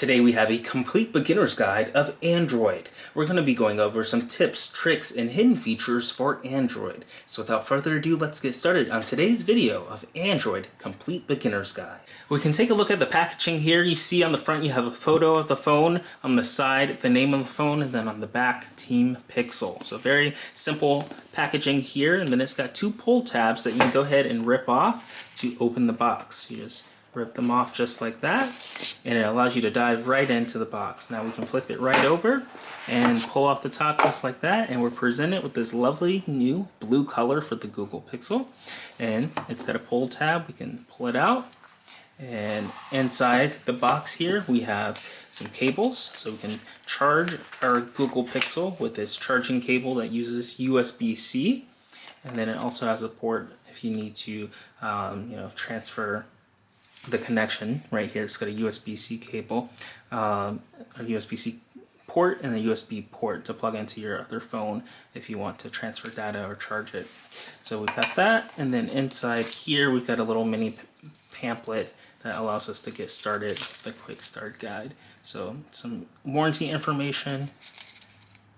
Today we have a complete beginner's guide of Android. We're going to be going over some tips, tricks, and hidden features for Android. So without further ado, let's get started on today's video of Android Complete Beginner's Guide. We can take a look at the packaging here. You see on the front you have a photo of the phone, on the side the name of the phone, and then on the back Team Pixel. So very simple packaging here, and then it's got two pull tabs that you can go ahead and rip off to open the box. You just rip them off just like that, and it allows you to dive right into the box. Now we can flip it right over and pull off the top just like that, and we're presented with this lovely new blue color for the Google Pixel. And it's got a pull tab. We can pull it out, and inside the box here we have some cables, so we can charge our Google Pixel with this charging cable that uses USB-C, and then it also has a port if you need to transfer the connection right here. It's got a USB-C cable, a USB-C port, and a USB port to plug into your other phone if you want to transfer data or charge it. So we've got that, and then inside here we've got a little mini pamphlet that allows us to get started, the quick start guide. So some warranty information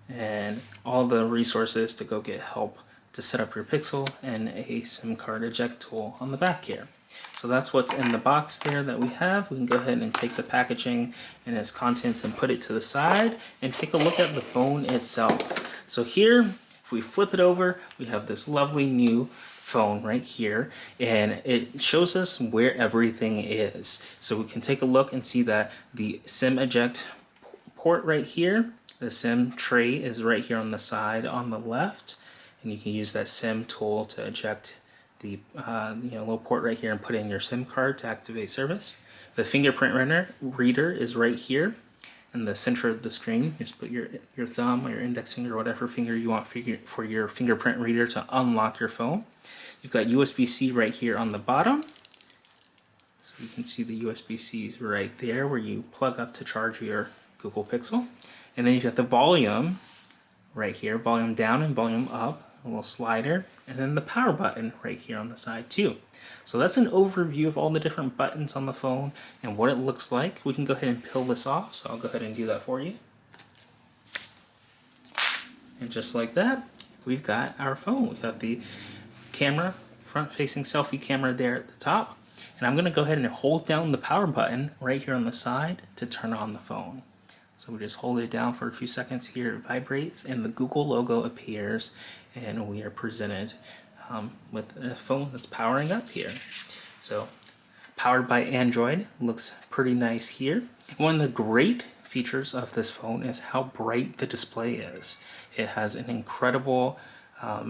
and all the resources to go get help to set up your Pixel, and a SIM card eject tool on the back here. So that's what's in the box there that we have. We can go ahead and take the packaging and its contents and put it to the side and take a look at the phone itself. So here, if we flip it over, we have this lovely new phone right here, and it shows us where everything is. So we can take a look and see that the SIM eject port right here, the SIM tray is right here on the side on the left, and you can use that SIM tool to eject the little port right here and put in your SIM card to activate service. The fingerprint reader is right here in the center of the screen. Just put your thumb or your index finger or whatever finger you want for your fingerprint reader to unlock your phone. You've got USB-C right here on the bottom. So you can see the USB-Cs right there where you plug up to charge your Google Pixel. And then you've got the volume right here, volume down and volume up, a little slider, and then the power button right here on the side too. So that's an overview of all the different buttons on the phone and what it looks like. We can go ahead and peel this off, so I'll go ahead and do that for you. And just like that, we've got our phone. We've got the camera, front-facing selfie camera there at the top, and I'm going to go ahead and hold down the power button right here on the side to turn on the phone. So we just hold it down for a few seconds here, it vibrates, and the Google logo appears, and we are presented with a phone that's powering up here. So, powered by Android, looks pretty nice here. One of the great features of this phone is how bright the display is. It has an incredible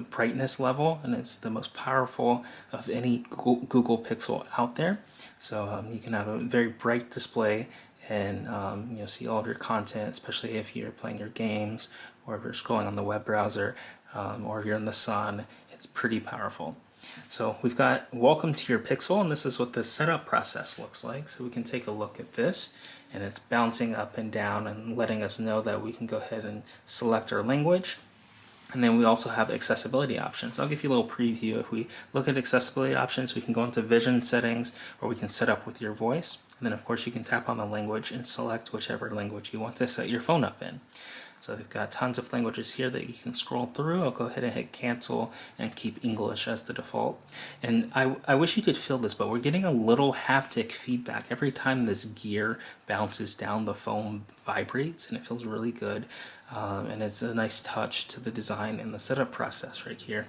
brightness level, and it's the most powerful of any Google Pixel out there. So you can have a very bright display and see all of your content, especially if you're playing your games or if you're scrolling on the web browser or if you're in the sun. It's pretty powerful. So we've got welcome to your Pixel, and this is what the setup process looks like. So we can take a look at this, and it's bouncing up and down and letting us know that we can go ahead and select our language. And then we also have accessibility options. I'll give you a little preview. If we look at accessibility options, we can go into vision settings, or we can set up with your voice. And then of course you can tap on the language and select whichever language you want to set your phone up in. So they've got tons of languages here that you can scroll through. I'll go ahead and hit cancel and keep English as the default. And I wish you could feel this, but we're getting a little haptic feedback. Every time this gear bounces down, the phone vibrates, and it feels really good. And it's a nice touch to the design and the setup process right here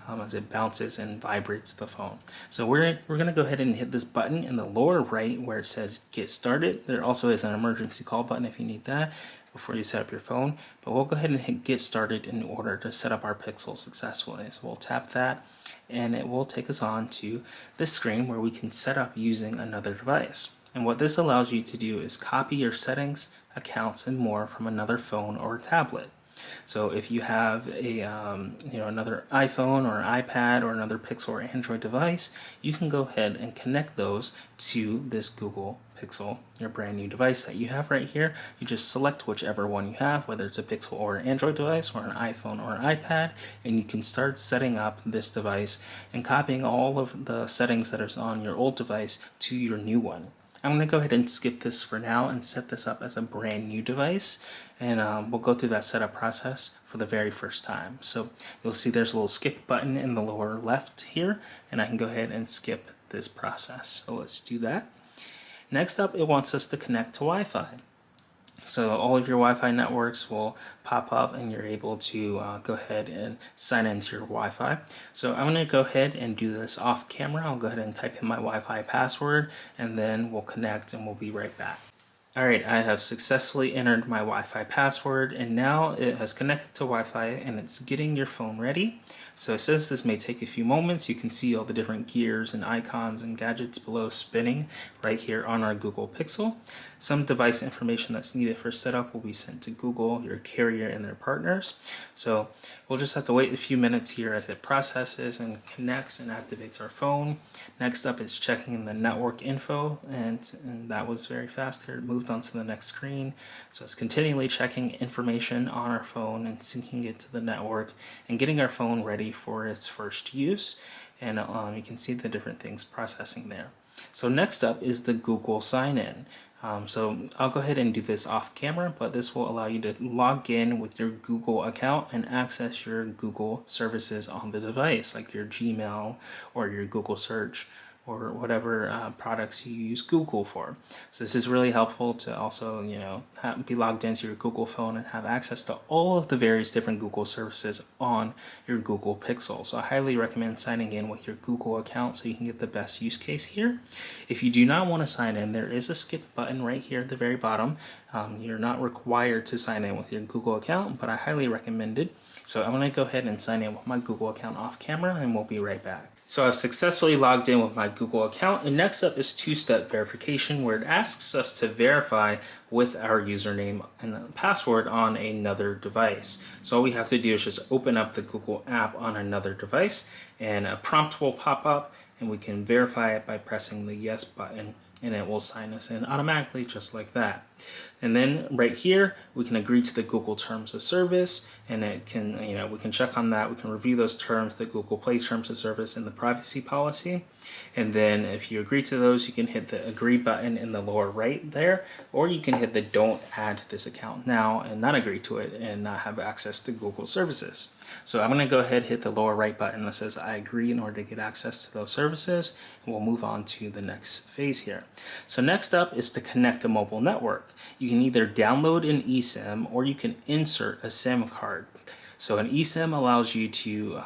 as it bounces and vibrates the phone. So we're going to go ahead and hit this button in the lower right where it says get started. There also is an emergency call button if you need that before you set up your phone, but we'll go ahead and hit get started in order to set up our Pixel successfully. So we'll tap that, and it will take us on to this screen where we can set up using another device. And what this allows you to do is copy your settings, accounts, and more from another phone or tablet. So if you have a another iPhone or iPad or another Pixel or Android device, you can go ahead and connect those to this Google Pixel, your brand new device that you have right here. You just select whichever one you have, whether it's a Pixel or an Android device or an iPhone or an iPad, and you can start setting up this device and copying all of the settings that are on your old device to your new one. I'm going to go ahead and skip this for now and set this up as a brand new device. And we'll go through that setup process for the very first time. So you'll see there's a little skip button in the lower left here, and I can go ahead and skip this process. So let's do that. Next up, it wants us to connect to Wi-Fi. So all of your Wi-Fi networks will pop up and you're able to go ahead and sign into your Wi-Fi. So I'm going to go ahead and do this off camera. I'll go ahead and type in my Wi-Fi password and then we'll connect and we'll be right back. Alright, I have successfully entered my Wi-Fi password and now it has connected to Wi-Fi and it's getting your phone ready. So it says this may take a few moments. You can see all the different gears and icons and gadgets below spinning right here on our Google Pixel. Some device information that's needed for setup will be sent to Google, your carrier, and their partners. So we'll just have to wait a few minutes here as it processes and connects and activates our phone. Next up is checking the network info, and that was very fast here. It moved on to the next screen. So it's continually checking information on our phone and syncing it to the network and getting our phone ready for its first use. And you can see the different things processing there. So next up is the Google sign-in. So I'll go ahead and do this off camera, but this will allow you to log in with your Google account and access your Google services on the device, like your Gmail or your Google search or whatever products you use Google for. So this is really helpful to also, be logged into your Google phone and have access to all of the various different Google services on your Google Pixel. So I highly recommend signing in with your Google account so you can get the best use case here. If you do not want to sign in, there is a skip button right here at the very bottom. You're not required to sign in with your Google account, but I highly recommend it. So I'm going to go ahead and sign in with my Google account off camera and we'll be right back. So I've successfully logged in with my Google account, and next up is two-step verification, where it asks us to verify with our username and password on another device. So all we have to do is just open up the Google app on another device and a prompt will pop up and we can verify it by pressing the yes button and it will sign us in automatically just like that. And then right here we can agree to the Google terms of service, and it can, we can check on that. We can review those terms, the Google Play terms of service and the privacy policy. And then if you agree to those, you can hit the agree button in the lower right there, or you can hit the don't add this account now and not agree to it and not have access to Google services. So I'm going to go ahead and hit the lower right button that says I agree in order to get access to those services, and we'll move on to the next phase here. So next up is to connect a mobile network. You can either download an eSIM or you can insert a SIM card. So an eSIM allows you to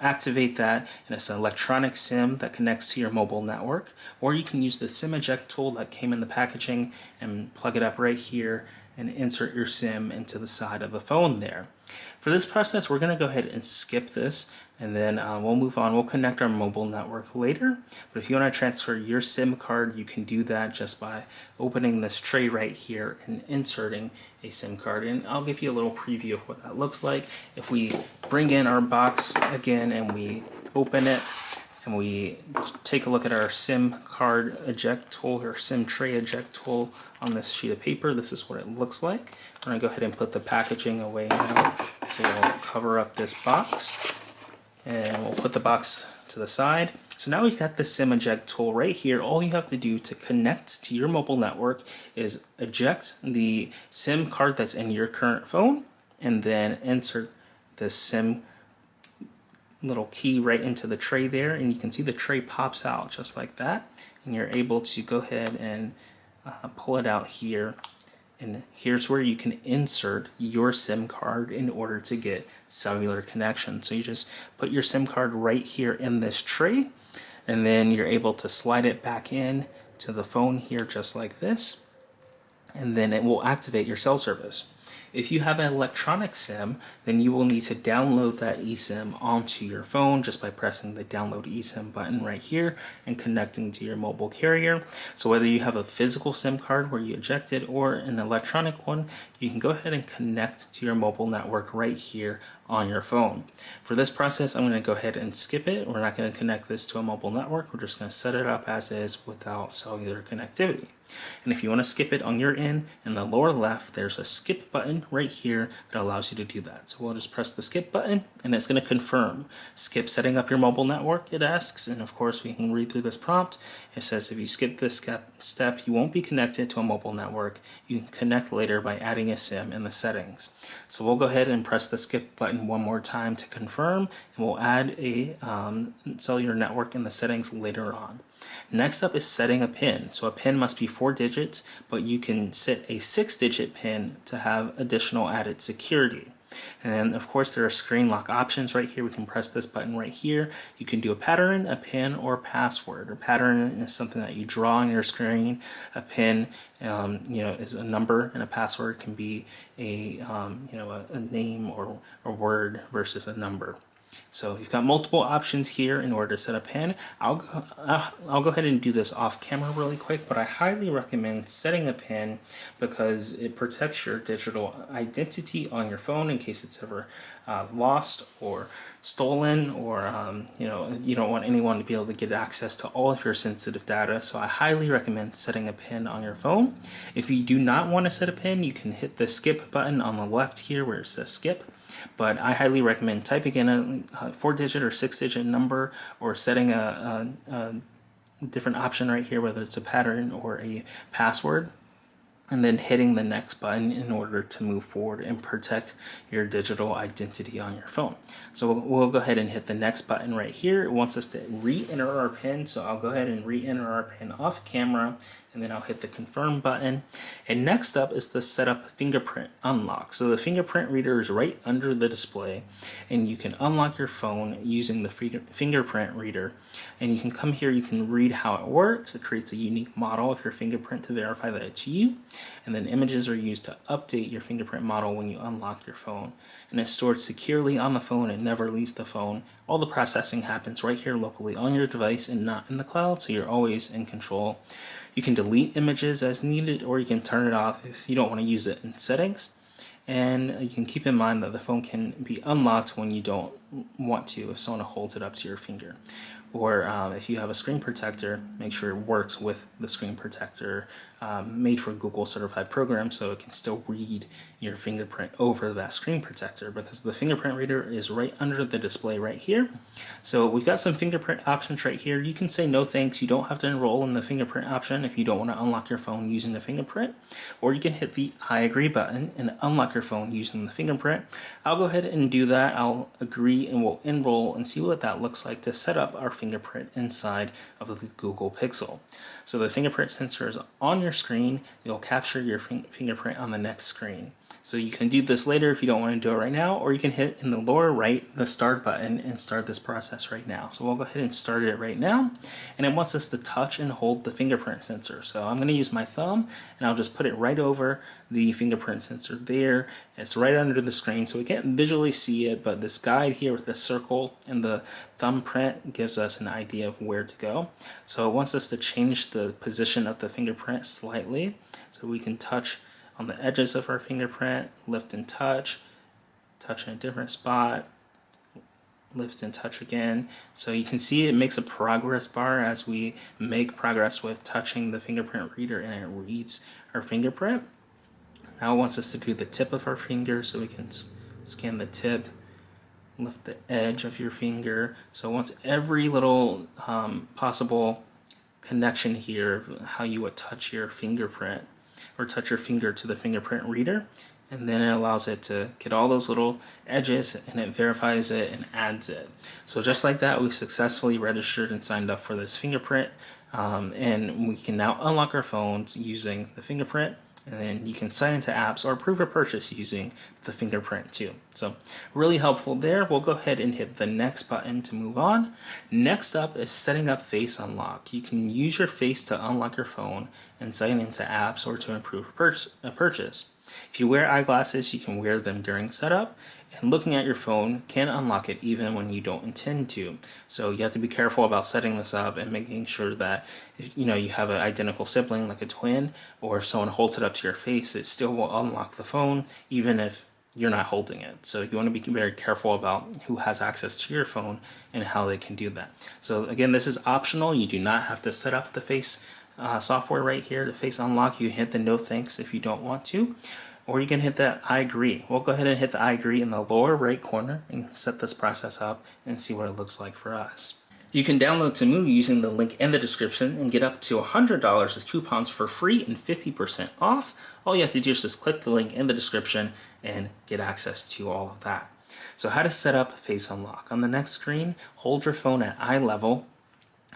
activate that, and it's an electronic SIM that connects to your mobile network, or you can use the SIM eject tool that came in the packaging and plug it up right here and insert your SIM into the side of the phone there. For this process, we're going to go ahead and skip this, and then we'll move on. We'll connect our mobile network later, but if you want to transfer your SIM card, you can do that just by opening this tray right here and inserting a SIM card. And I'll give you a little preview of what that looks like. If we bring in our box again and we open it, and we take a look at our SIM card eject tool or SIM tray eject tool on this sheet of paper, this is what it looks like. I'm going to go ahead and put the packaging away now. So we'll cover up this box and we'll put the box to the side. So now we've got the SIM eject tool right here. All you have to do to connect to your mobile network is eject the SIM card that's in your current phone and then insert the SIM little key right into the tray there, and you can see the tray pops out just like that, and you're able to go ahead and pull it out here, and here's where you can insert your SIM card in order to get cellular connection. So you just put your SIM card right here in this tray, and then you're able to slide it back in to the phone here just like this, and then it will activate your cell service. If you have an electronic SIM, then you will need to download that eSIM onto your phone just by pressing the download eSIM button right here and connecting to your mobile carrier. So whether you have a physical SIM card where you eject it or an electronic one, you can go ahead and connect to your mobile network right here on your phone. For this process, I'm going to go ahead and skip it. We're not going to connect this to a mobile network. We're just going to set it up as is without cellular connectivity. And if you want to skip it on your end, in the lower left, there's a skip button right here that allows you to do that. So we'll just press the skip button, and it's going to confirm. Skip setting up your mobile network, it asks. And of course, we can read through this prompt. It says if you skip this step, you won't be connected to a mobile network. You can connect later by adding a SIM in the settings. So we'll go ahead and press the skip button one more time to confirm, and we'll add a cellular network in the settings later on. Next up is setting a PIN. So a PIN must be 4 digits, but you can set a 6-digit PIN to have additional added security. And then of course there are screen lock options right here. We can press this button right here. You can do a pattern, a PIN, or a password. A pattern is something that you draw on your screen. A PIN, is a number, and a password can be a name or a word versus a number. So you've got multiple options here in order to set a PIN. I'll go ahead and do this off camera really quick, but I highly recommend setting a PIN because it protects your digital identity on your phone in case it's ever lost or stolen, or you don't want anyone to be able to get access to all of your sensitive data. So I highly recommend setting a PIN on your phone. If you do not want to set a PIN, you can hit the skip button on the left here where it says skip. But I highly recommend typing in a 4-digit or 6-digit number, or setting a different option right here, whether it's a pattern or a password, and then hitting the next button in order to move forward and protect your digital identity on your phone. So we'll go ahead and hit the next button right here. It wants us to re-enter our PIN, so I'll go ahead and re-enter our PIN off camera, and then I'll hit the confirm button. And next up is the setup fingerprint unlock. So the fingerprint reader is right under the display, and you can unlock your phone using the fingerprint reader. And you can come here, you can read how it works. It creates a unique model of your fingerprint to verify that it's you. And then images are used to update your fingerprint model when you unlock your phone. And it's stored securely on the phone and never leaves the phone. All the processing happens right here locally on your device and not in the cloud, so you're always in control. You can delete images as needed, or you can turn it off if you don't want to use it in settings. And you can keep in mind that the phone can be unlocked when you don't want to, if someone holds it up to your finger. Or if you have a screen protector, make sure it works with the screen protector made for Google certified program, so it can still read your fingerprint over that screen protector, because the fingerprint reader is right under the display right here. So we've got some fingerprint options right here. You can say no thanks. You don't have to enroll in the fingerprint option if you don't want to unlock your phone using the fingerprint, or you can hit the I agree button and unlock your phone using the fingerprint. I'll go ahead and do that. I'll agree and we'll enroll and see what that looks like to set up our fingerprint inside of the Google Pixel. So the fingerprint sensor is on your screen. It'll capture your fingerprint on the next screen. So you can do this later if you don't want to do it right now, or you can hit in the lower right the start button and start this process right now. So we'll go ahead and start it right now. And it wants us to touch and hold the fingerprint sensor. So I'm going to use my thumb, and I'll just put it right over the fingerprint sensor there. It's right under the screen, so we can't visually see it, but this guide here with the circle and the thumbprint gives us an idea of where to go. So it wants us to change the position of the fingerprint slightly, so we can touch on the edges of our fingerprint, lift and touch in a different spot, lift and touch again. So you can see it makes a progress bar as we make progress with touching the fingerprint reader, and it reads our fingerprint. Now it wants us to do the tip of our finger, so we can scan the tip, lift the edge of your finger. So once every little possible connection here, how you would touch your fingerprint, or touch your finger to the fingerprint reader, and then it allows it to get all those little edges, and it verifies it and adds it. So just like that, we've successfully registered and signed up for this fingerprint, and we can now unlock our phones using the fingerprint. And then you can sign into apps or approve a purchase using the fingerprint too. So really helpful there. We'll go ahead and hit the next button to move on. Next up is setting up face unlock. You can use your face to unlock your phone and sign into apps or to approve a purchase. If you wear eyeglasses, you can wear them during setup, and looking at your phone can unlock it even when you don't intend to. So you have to be careful about setting this up and making sure that if you have an identical sibling like a twin, or if someone holds it up to your face, it still will unlock the phone even if you're not holding it. So you want to be very careful about who has access to your phone and how they can do that. So again, this is optional. You do not have to set up the face software right here, the face unlock. You hit the no thanks if you don't want to, or you can hit that I agree. We'll go ahead and hit the I agree in the lower right corner and set this process up and see what it looks like for us. You can download Temu using the link in the description and get up to $100 of coupons for free and 50% off. All you have to do is just click the link in the description and get access to all of that. So how to set up Face Unlock. On the next screen, hold your phone at eye level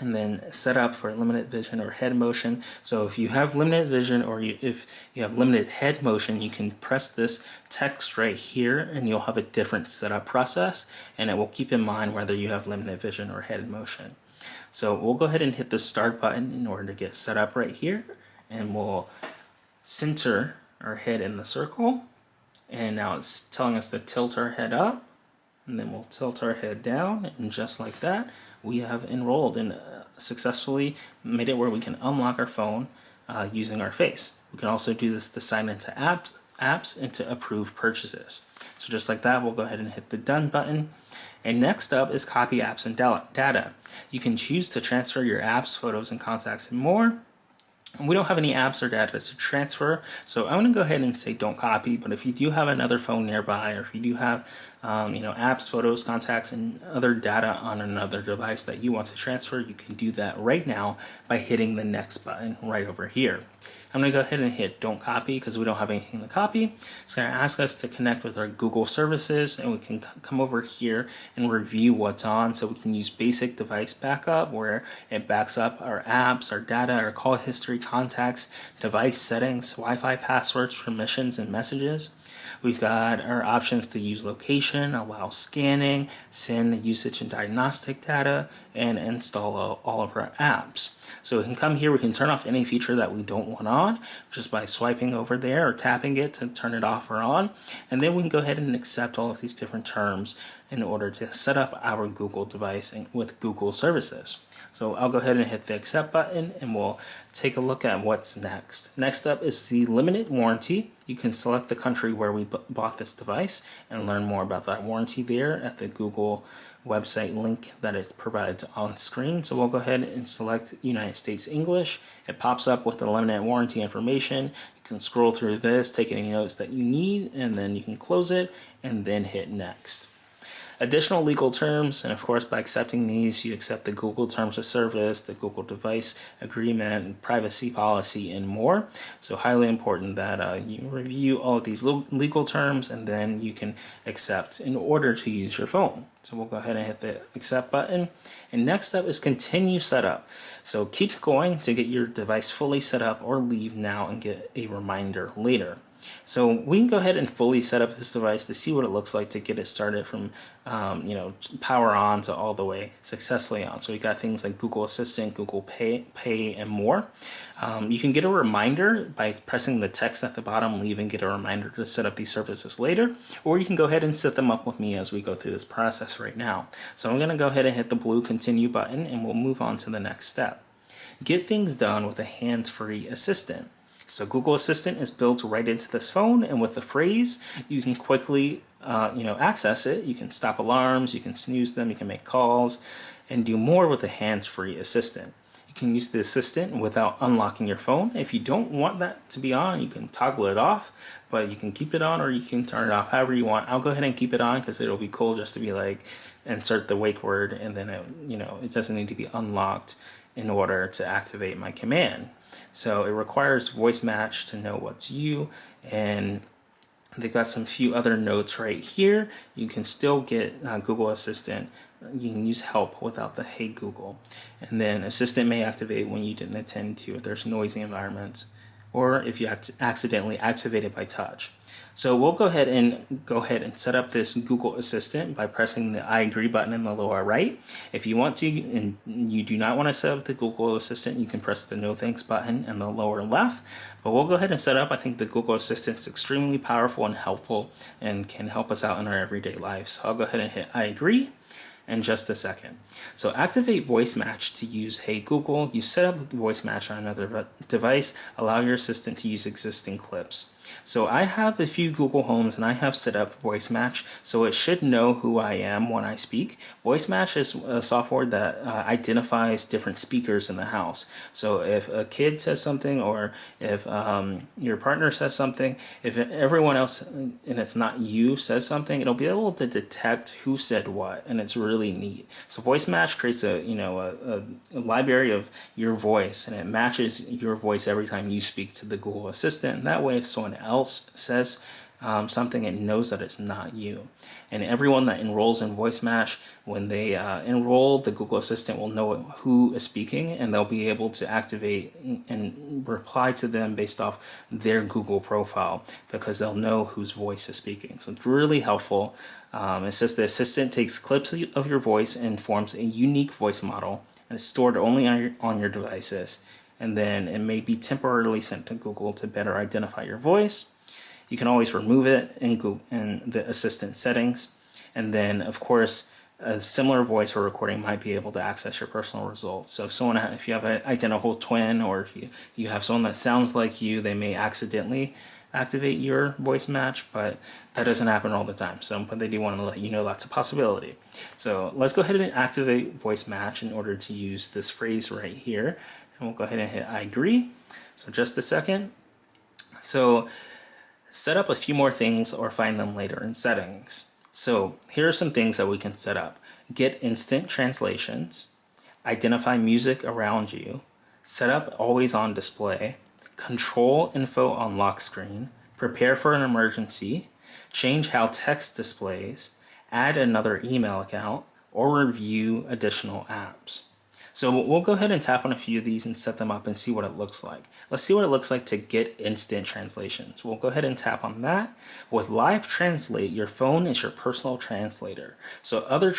and then set up for limited vision or head motion. So if you have limited vision or if you have limited head motion, you can press this text right here and you'll have a different setup process, and it will keep in mind whether you have limited vision or head motion. So we'll go ahead and hit the start button in order to get set up right here, and we'll center our head in the circle. And now it's telling us to tilt our head up, and then we'll tilt our head down, and just like that, we have enrolled and successfully made it where we can unlock our phone using our face. We can also do this to sign into apps and to approve purchases. So just like that, we'll go ahead and hit the done button. And next up is copy apps and data. You can choose to transfer your apps, photos, and contacts and more. And we don't have any apps or data to transfer, so I'm going to go ahead and say don't copy. But if you do have another phone nearby, or if you do have apps, photos, contacts, and other data on another device that you want to transfer, you can do that right now by hitting the next button right over here. I'm going to go ahead and hit don't copy because we don't have anything to copy. It's going to ask us to connect with our Google services, and we can come over here and review what's on. So we can use basic device backup, where it backs up our apps, our data, our call history, contacts, device settings, Wi-Fi passwords, permissions, and messages. We've got our options to use location, allow scanning, send usage and diagnostic data, and install all of our apps. So we can come here, we can turn off any feature that we don't want on just by swiping over there or tapping it to turn it off or on. And then we can go ahead and accept all of these different terms in order to set up our Google device with Google services. So I'll go ahead and hit the accept button, and we'll take a look at what's next. Next up is the limited warranty. You can select the country where we bought this device and learn more about that warranty there at the Google website link that it provides on screen. So we'll go ahead and select United States English. It pops up with the limited warranty information. You can scroll through this, take any notes that you need, and then you can close it and then hit next. Additional legal terms, and of course by accepting these, you accept the Google Terms of Service, the Google Device Agreement, privacy policy, and more. So highly important that you review all of these legal terms, and then you can accept in order to use your phone. So we'll go ahead and hit the accept button. And next up is continue setup. So keep going to get your device fully set up, or leave now and get a reminder later. So we can go ahead and fully set up this device to see what it looks like to get it started from power on to all the way successfully on. So we got things like Google Assistant, Google Pay, and more. You can get a reminder by pressing the text at the bottom, leave, and get a reminder to set up these services later. Or you can go ahead and set them up with me as we go through this process right now. So I'm going to go ahead and hit the blue continue button, and we'll move on to the next step. Get things done with a hands-free assistant. So Google Assistant is built right into this phone, and with the phrase, you can quickly access it. You can stop alarms, you can snooze them, you can make calls, and do more with a hands-free assistant. You can use the assistant without unlocking your phone. If you don't want that to be on, you can toggle it off, but you can keep it on or you can turn it off however you want. I'll go ahead and keep it on because it'll be cool just to be like, insert the wake word, and then it doesn't need to be unlocked in order to activate my command. So it requires voice match to know what's you, and they've got some few other notes right here. You can still get Google Assistant. You can use help without the Hey Google. And then Assistant may activate when you didn't intend to, if there's noisy environments, or if you accidentally activate it by touch. So we'll go ahead and set up this Google Assistant by pressing the I agree button in the lower right. If you want to and you do not want to set up the Google Assistant, you can press the no thanks button in the lower left. But we'll go ahead and set up. I think the Google Assistant is extremely powerful and helpful and can help us out in our everyday lives. So I'll go ahead and hit I agree. in just a second. So activate voice match to use Hey Google. You set up voice match on another device. Allow your assistant to use existing clips. So I have a few Google Homes and I have set up voice match, so it should know who I am when I speak. Voice match is a software that identifies different speakers in the house. So if a kid says something, or if your partner says something, if everyone else and it's not you says something, it'll be able to detect who said what, and it's really neat. So voice match creates a library of your voice, and it matches your voice every time you speak to the Google Assistant. And that way, if someone else says something, it knows that it's not you. And everyone that enrolls in voice match, when they enroll, the Google Assistant will know who is speaking, and they'll be able to activate and reply to them based off their Google profile, because they'll know whose voice is speaking. So it's really helpful. It says the assistant takes clips of your voice and forms a unique voice model, and it's stored only on your devices. And then it may be temporarily sent to Google to better identify your voice. You can always remove it in the assistant settings. And then, of course, a similar voice or recording might be able to access your personal results. So if you have an identical twin, or if you have someone that sounds like you, they may accidentally activate your voice match, but that doesn't happen all the time. But they do want to let you know that's a possibility. So let's go ahead and activate voice match in order to use this phrase right here. And we'll go ahead and hit I agree. So just a second. So set up a few more things, or find them later in settings. So here are some things that we can set up. Get instant translations, identify music around you, set up always on display, control info on lock screen, prepare for an emergency, change how text displays, add another email account, or review additional apps. So we'll go ahead and tap on a few of these and set them up and see what it looks like. Let's see what it looks like to get instant translations. We'll go ahead and tap on that. With Live Translate, your phone is your personal translator. So other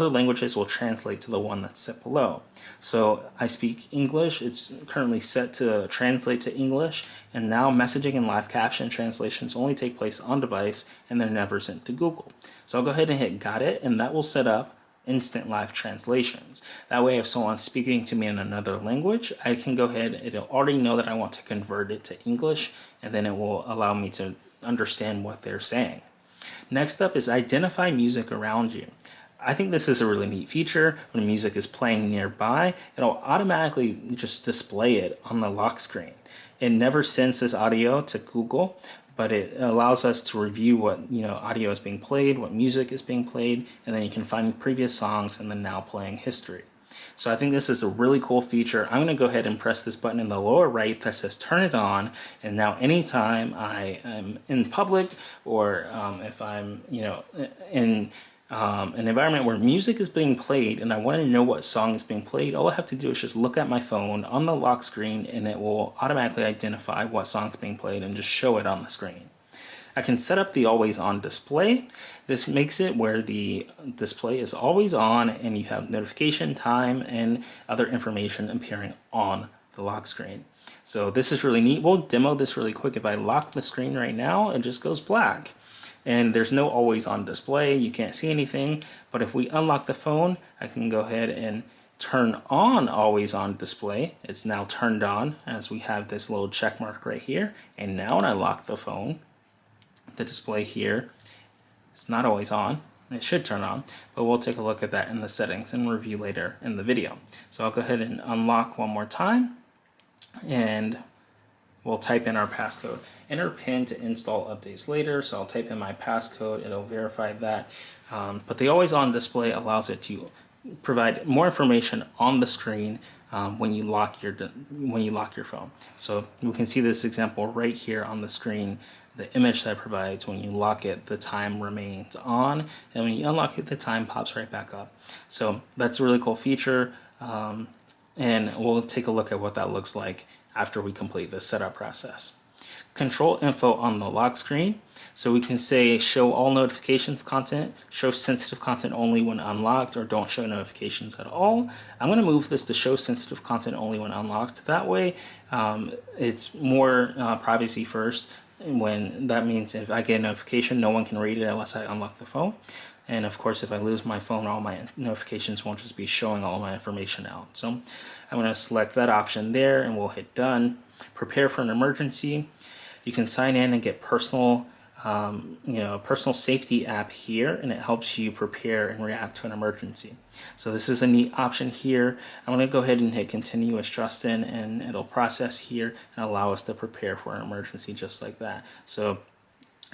languages will translate to the one that's set below. So I speak English. It's currently set to translate to English. And now messaging and live caption translations only take place on device, and they're never sent to Google. So I'll go ahead and hit Got It, and that will set up instant live translations. That way, if someone's speaking to me in another language, I can go ahead, it'll already know that I want to convert it to English, and then it will allow me to understand what they're saying. Next up is identify music around you. I think this is a really neat feature. When music is playing nearby, it'll automatically just display it on the lock screen. It never sends this audio to Google, but it allows us to review what audio is being played, what music is being played, and then you can find previous songs and the now playing history. So I think this is a really cool feature. I'm going to go ahead and press this button in the lower right that says turn it on, and now anytime I am in public, or if I'm in an environment where music is being played and I want to know what song is being played, all I have to do is just look at my phone on the lock screen, and it will automatically identify what song is being played and just show it on the screen. I can set up the always on display. This makes it where the display is always on, and you have notification, time, and other information appearing on the lock screen. So this is really neat. We'll demo this really quick. If I lock the screen right now, it just goes black. And there's no always on display. You can't see anything. But if we unlock the phone, I can go ahead and turn on always on display. It's now turned on, as we have this little check mark right here. And now when I lock the phone, the display here, it's not always on. It should turn on, but we'll take a look at that in the settings and review later in the video. So I'll go ahead and unlock one more time, and we'll type in our passcode. Enter PIN to install updates later. So I'll type in my passcode. It'll verify that. But the always on display allows it to provide more information on the screen when you lock your phone. So we can see this example right here on the screen. The image that it provides, when you lock it, the time remains on, and when you unlock it, the time pops right back up. So that's a really cool feature, and we'll take a look at what that looks like after we complete the setup process. Control info on the lock screen. So we can say show all notifications content, show sensitive content only when unlocked, or don't show notifications at all. I'm going to move this to show sensitive content only when unlocked. That way it's more privacy first. When that means if I get a notification, no one can read it unless I unlock the phone. And of course, if I lose my phone, all my notifications won't just be showing all my information out. So I'm going to select that option there and we'll hit done. Prepare for an emergency. You can sign in and get personal personal safety app here, and it helps you prepare and react to an emergency. So this is a neat option here. I'm going to go ahead and hit continue as Justin, and it'll process here and allow us to prepare for an emergency just like that. So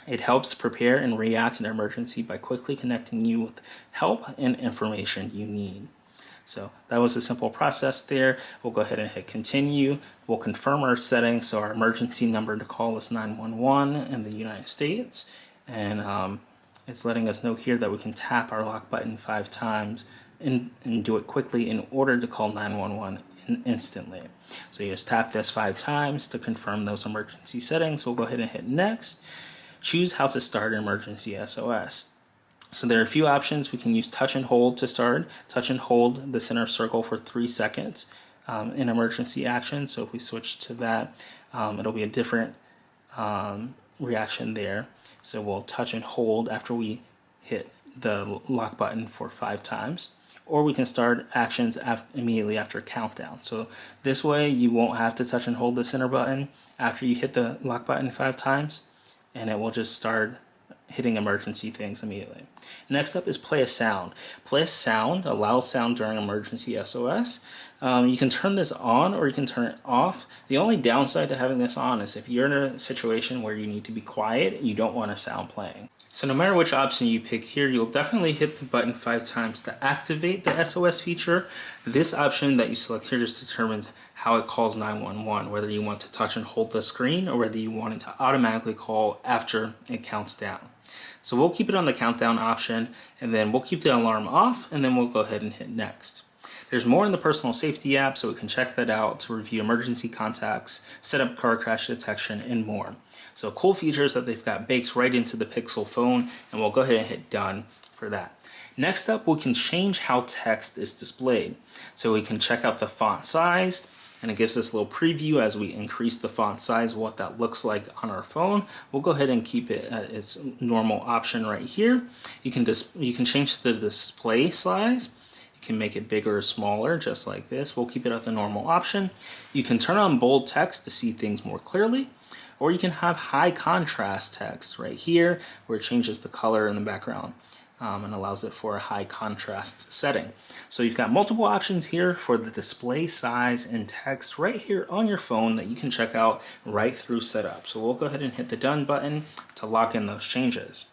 it helps prepare and react to an emergency by quickly connecting you with help and information you need. So that was a simple process there. We'll go ahead and hit continue. We'll confirm our settings. So our emergency number to call is 911 in the United States. And it's letting us know here that we can tap our lock button 5 times and do it quickly in order to call 911 instantly. So you just tap this 5 times to confirm those emergency settings. We'll go ahead and hit next. Choose how to start an emergency SOS. So there are a few options. We can use touch and hold to start. Touch and hold the center circle for 3 seconds in emergency action. So if we switch to that, it'll be a different reaction there. So we'll touch and hold after we hit the lock button for 5 times. Or we can start actions immediately after a countdown. So this way you won't have to touch and hold the center button after you hit the lock button 5 times, and it will just start hitting emergency things immediately. Next up is play a sound. Play a sound, a loud sound during emergency SOS. You can turn this on or you can turn it off. The only downside to having this on is if you're in a situation where you need to be quiet, you don't want a sound playing. So no matter which option you pick here, you'll definitely hit the button 5 times to activate the SOS feature. This option that you select here just determines how it calls 911, whether you want to touch and hold the screen or whether you want it to automatically call after it counts down. So we'll keep it on the countdown option, and then we'll keep the alarm off, and then we'll go ahead and hit next. There's more in the personal safety app, so we can check that out to review emergency contacts, set up car crash detection, and more. So cool features that they've got baked right into the Pixel phone, and we'll go ahead and hit done for that. Next up, we can change how text is displayed. So we can check out the font size, and it gives us a little preview as we increase the font size, what that looks like on our phone. We'll go ahead and keep it at its normal option right here. You can change the display size. You can make it bigger or smaller, just like this. We'll keep it at the normal option. You can turn on bold text to see things more clearly, or you can have high contrast text right here, where it changes the color in the background. And allows it for a high contrast setting. So you've got multiple options here for the display size and text right here on your phone that you can check out right through setup. So we'll go ahead and hit the done button to lock in those changes.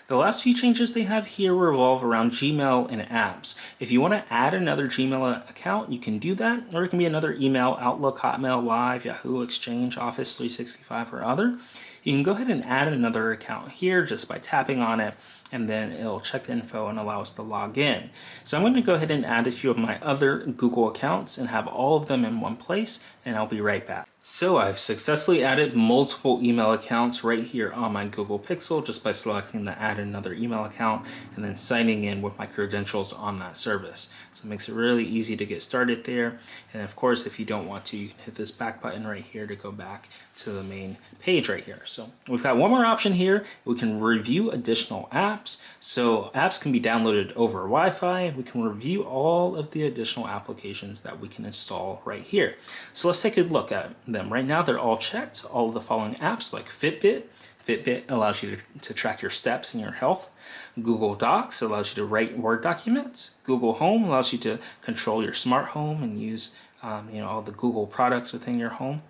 The last few changes they have here revolve around Gmail and apps. If you want to add another Gmail account, you can do that, or it can be another email, Outlook, Hotmail, Live, Yahoo, Exchange, Office 365, or other. You can go ahead and add another account here just by tapping on it, and then it'll check the info and allow us to log in. So I'm going to go ahead and add a few of my other Google accounts and have all of them in one place, and I'll be right back. So I've successfully added multiple email accounts right here on my Google Pixel just by selecting the add another email account and then signing in with my credentials on that service. So it makes it really easy to get started there. And of course, if you don't want to, you can hit this back button right here to go back to the main page right here. So we've got one more option here. We can review additional apps. So apps can be downloaded over Wi-Fi. We can review all of the additional applications that we can install right here. So let's take a look at them. Right now, they're all checked. All of the following apps like Fitbit. Fitbit allows you to track your steps and your health. Google Docs allows you to write Word documents. Google Home allows you to control your smart home and use all the Google products within your home.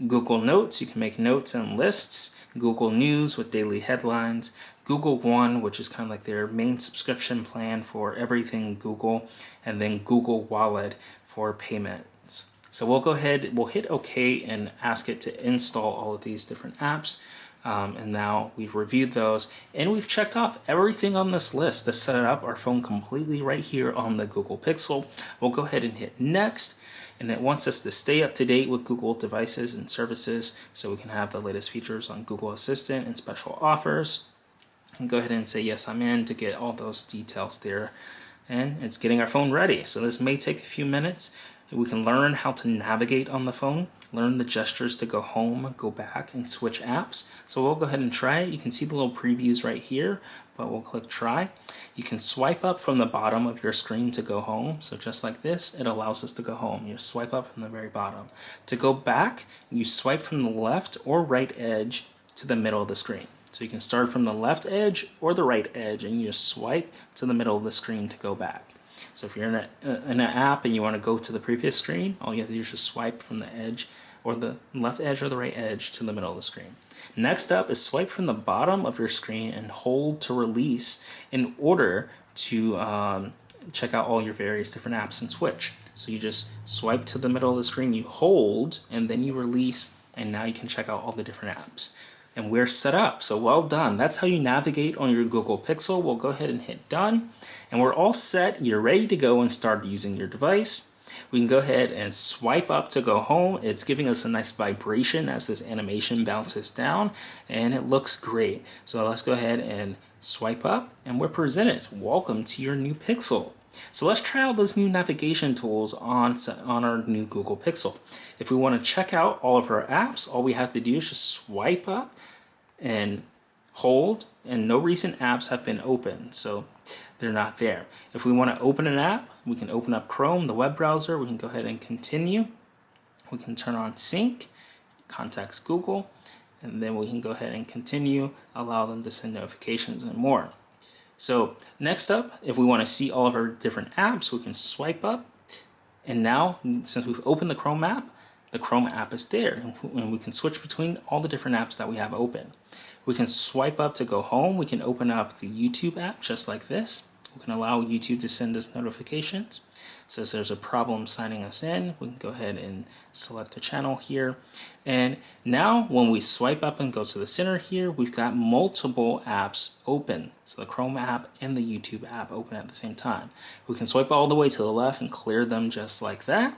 Google Notes, you can make notes and lists. Google News with daily headlines. Google One, which is kind of like their main subscription plan for everything Google. And then Google Wallet for payments. So we'll go ahead, we'll hit OK and ask it to install all of these different apps. And now we've reviewed those and we've checked off everything on this list to set up our phone completely right here on the Google Pixel. We'll go ahead and hit next, and it wants us to stay up to date with Google devices and services so we can have the latest features on Google Assistant and special offers. And go ahead and say yes, I'm in to get all those details there. And it's getting our phone ready. So this may take a few minutes. We can learn how to navigate on the phone, learn the gestures to go home, go back, and switch apps. So we'll go ahead and try it. You can see the little previews right here, but we'll click try. You can swipe up from the bottom of your screen to go home. So just like this, it allows us to go home. You swipe up from the very bottom. To go back, you swipe from the left or right edge to the middle of the screen. So you can start from the left edge or the right edge, and you just swipe to the middle of the screen to go back. So if you're in an app and you want to go to the previous screen, all you have to do is just swipe from the edge or the left edge or the right edge to the middle of the screen. Next up is swipe from the bottom of your screen and hold to release in order to check out all your various different apps and switch. So you just swipe to the middle of the screen, you hold, and then you release, and now you can check out all the different apps. And we're set up, so well done. That's how you navigate on your Google Pixel. We'll go ahead and hit done, and we're all set. You're ready to go and start using your device. We can go ahead and swipe up to go home. It's giving us a nice vibration as this animation bounces down, and it looks great. So let's go ahead and swipe up, and we're presented. Welcome to your new Pixel. So let's try out those new navigation tools on our new Google Pixel. If we want to check out all of our apps, all we have to do is just swipe up and hold, and no recent apps have been opened, so they're not there. If we want to open an app, we can open up Chrome, the web browser. We can go ahead and continue. We can turn on sync, contacts Google, and then we can go ahead and continue, allow them to send notifications and more. So next up, if we want to see all of our different apps, we can swipe up, and now since we've opened the Chrome app is there, and we can switch between all the different apps that we have open. We can swipe up to go home. We can open up the YouTube app just like this. We can allow YouTube to send us notifications. Says there's a problem signing us in. We can go ahead and select a channel here. And now when we swipe up and go to the center here, we've got multiple apps open. So the Chrome app and the YouTube app open at the same time. We can swipe all the way to the left and clear them just like that.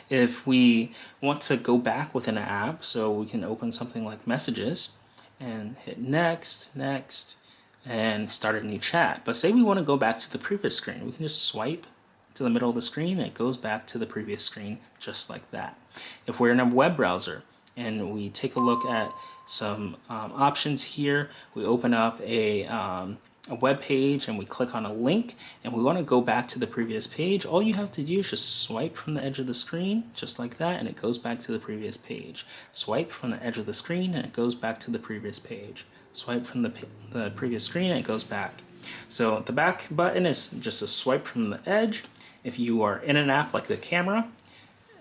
If we want to go back within an app, so we can open something like Messages and hit next, and start a new chat. But say we want to go back to the previous screen, we can just swipe to the middle of the screen, and it goes back to the previous screen just like that. If we're in a web browser and we take a look at some options here, we open up a web page and we click on a link and we want to go back to the previous page, all you have to do is just swipe from the edge of the screen just like that, and it goes back to the previous page. Swipe from the edge of the screen and it goes back to the previous page. Swipe from the previous screen and it goes back. So the back button is just a swipe from the edge. If you are in an app like the camera,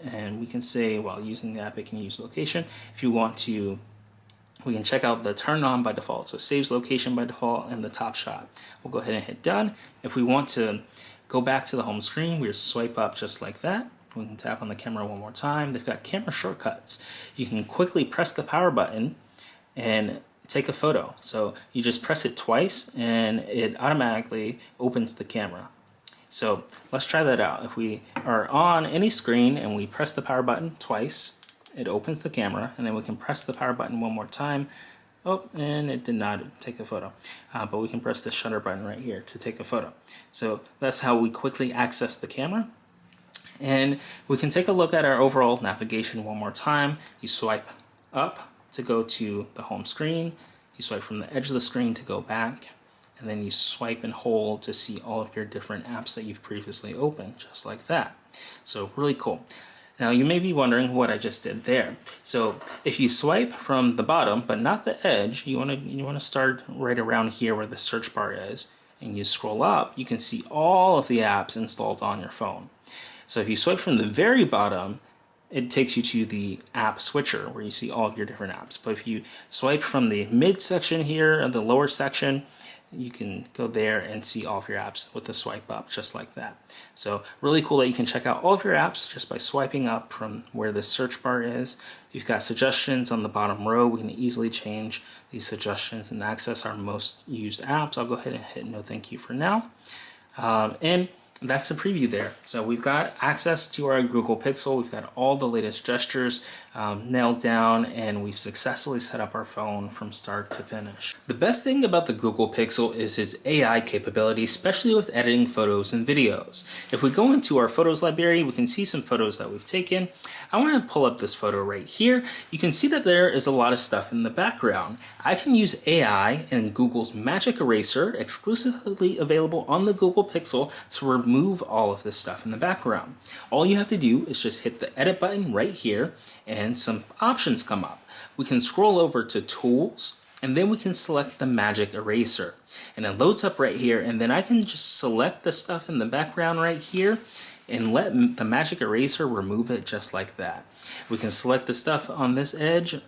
and we can say while using the app it can use location. If you want to, we can check out the turn on by default, so it saves location by default and the top shot. We'll go ahead and hit done. If we want to go back to the home screen, we just swipe up just like that. We can tap on the camera one more time. They've got camera shortcuts. You can quickly press the power button and take a photo. So you just press it twice and it automatically opens the camera. So let's try that out. If we are on any screen and we press the power button twice, it opens the camera, and then we can press the power button one more time. Oh, and it did not take a photo. But we can press the shutter button right here to take a photo. So that's how we quickly access the camera. And we can take a look at our overall navigation one more time. You swipe up to go to the home screen. You swipe from the edge of the screen to go back. And then you swipe and hold to see all of your different apps that you've previously opened, just like that. So really cool. Now you may be wondering what I just did there. So if you swipe from the bottom, but not the edge, you want to start right around here where the search bar is, and you scroll up, you can see all of the apps installed on your phone. So if you swipe from the very bottom, it takes you to the app switcher where you see all of your different apps. But if you swipe from the mid section here and the lower section, you can go there and see all of your apps with the swipe up just like that. So really cool that you can check out all of your apps just by swiping up from where the search bar is. You've got suggestions on the bottom row. We can easily change these suggestions and access our most used apps. I'll go ahead and hit no thank you for now. And that's the preview there. So we've got access to our Google Pixel. We've got all the latest gestures nailed down, and we've successfully set up our phone from start to finish. The best thing about the Google Pixel is its AI capability, especially with editing photos and videos. If we go into our photos library, we can see some photos that we've taken. I want to pull up this photo right here. You can see that there is a lot of stuff in the background. I can use AI and Google's Magic Eraser, exclusively available on the Google Pixel, to remove all of this stuff in the background. All you have to do is just hit the edit button right here and some options come up. We can scroll over to Tools, and then we can select the Magic Eraser. And it loads up right here, and then I can just select the stuff in the background right here and let the Magic Eraser remove it just like that. We can select the stuff on this edge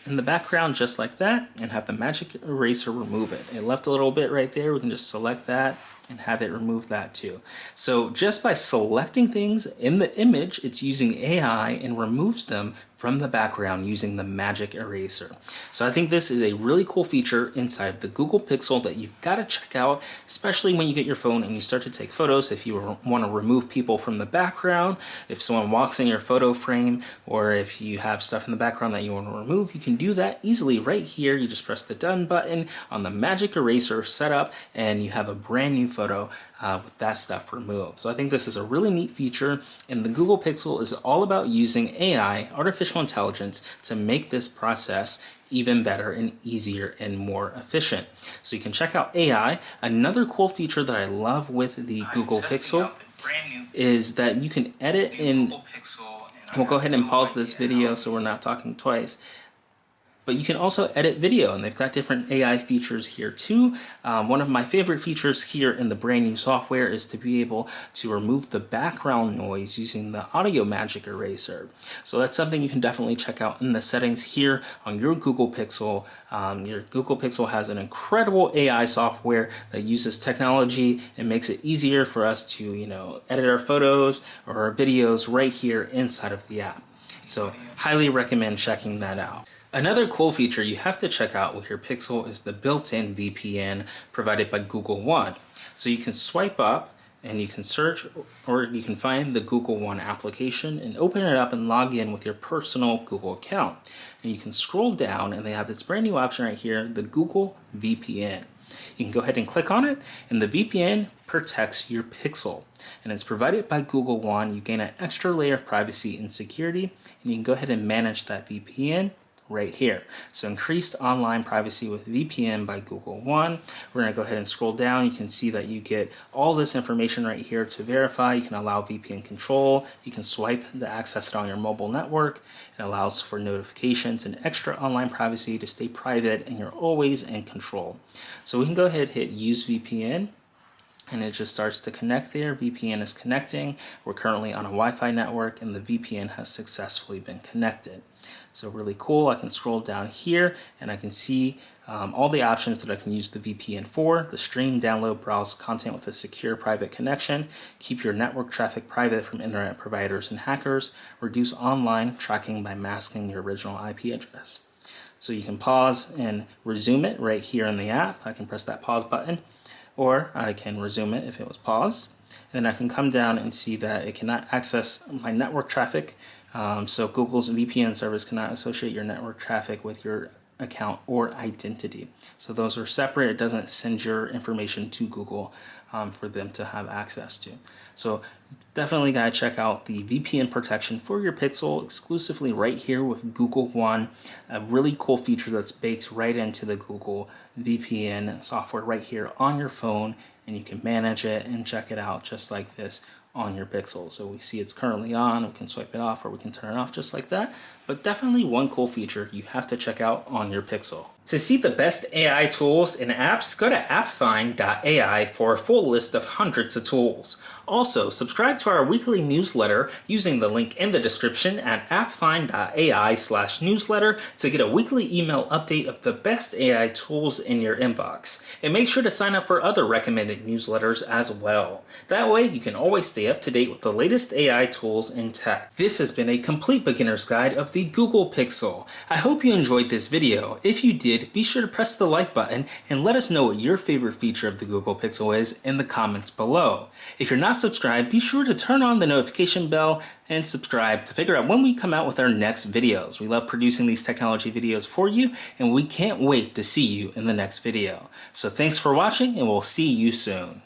in the background just like that and have the Magic Eraser remove it. It left a little bit right there. We can just select that and have it remove that too. So just by selecting things in the image, it's using AI and removes them from the background using the Magic Eraser. So I think this is a really cool feature inside the Google Pixel that you've got to check out, especially when you get your phone and you start to take photos. If you want to remove people from the background, if someone walks in your photo frame, or if you have stuff in the background that you want to remove, you can do that easily right here. You just press the done button on the Magic Eraser setup and you have a brand new photo with that stuff removed. So I think this is a really neat feature, and the Google Pixel is all about using AI, artificial intelligence, to make this process even better and easier and more efficient. So you can check out AI. Another cool feature that I love with the Google Pixel is that you can edit in. We'll go ahead and pause this video so we're not talking twice. But you can also edit video, and they've got different AI features here too. One of my favorite features here in the brand new software is to be able to remove the background noise using the Audio Magic Eraser. So that's something you can definitely check out in the settings here on your Google Pixel. Your Google Pixel has an incredible AI software that uses technology and makes it easier for us to, edit our photos or our videos right here inside of the app. So highly recommend checking that out. Another cool feature you have to check out with your Pixel is the built-in VPN provided by Google One. So you can swipe up and you can search, or you can find the Google One application and open it up and log in with your personal Google account. And you can scroll down and they have this brand new option right here, the Google VPN. You can go ahead and click on it, and the VPN protects your Pixel. And it's provided by Google One. You gain an extra layer of privacy and security, and you can go ahead and manage that VPN right here. So increased online privacy with VPN by Google One. We're going to go ahead and scroll down. You can see that you get all this information right here to verify. You can allow VPN control. You can swipe to access it on your mobile network. It allows for notifications and extra online privacy to stay private, and you're always in control. So we can go ahead and hit use VPN. And it just starts to connect there. VPN is connecting. We're currently on a Wi-Fi network, and the VPN has successfully been connected. So really cool. I can scroll down here and I can see all the options that I can use the VPN for: the stream, download, browse content with a secure private connection, keep your network traffic private from internet providers and hackers, reduce online tracking by masking your original IP address. So you can pause and resume it right here in the app. I can press that pause button, or I can resume it if it was paused. And then I can come down and see that it cannot access my network traffic. So Google's VPN service cannot associate your network traffic with your account or identity. So those are separate. It doesn't send your information to Google for them to have access to. So definitely gotta check out the VPN protection for your Pixel exclusively right here with Google One. A really cool feature that's baked right into the Google VPN software right here on your phone, and you can manage it and check it out just like this on your Pixel. So we see it's currently on. We can swipe it off, or we can turn it off just like that. But definitely one cool feature you have to check out on your Pixel. To see the best AI tools and apps, go to appfind.ai for a full list of hundreds of tools. Also, subscribe to our weekly newsletter using the link in the description at appfind.ai/newsletter to get a weekly email update of the best AI tools in your inbox. And make sure to sign up for other recommended newsletters as well. That way, you can always stay up to date with the latest AI tools and tech. This has been a complete beginner's guide of the Google Pixel. I hope you enjoyed this video. If you did, did, be sure to press the like button and let us know what your favorite feature of the Google Pixel is in the comments below. If you're not subscribed, be sure to turn on the notification bell and subscribe to figure out when we come out with our next videos. We love producing these technology videos for you, and we can't wait to see you in the next video. So thanks for watching, and we'll see you soon.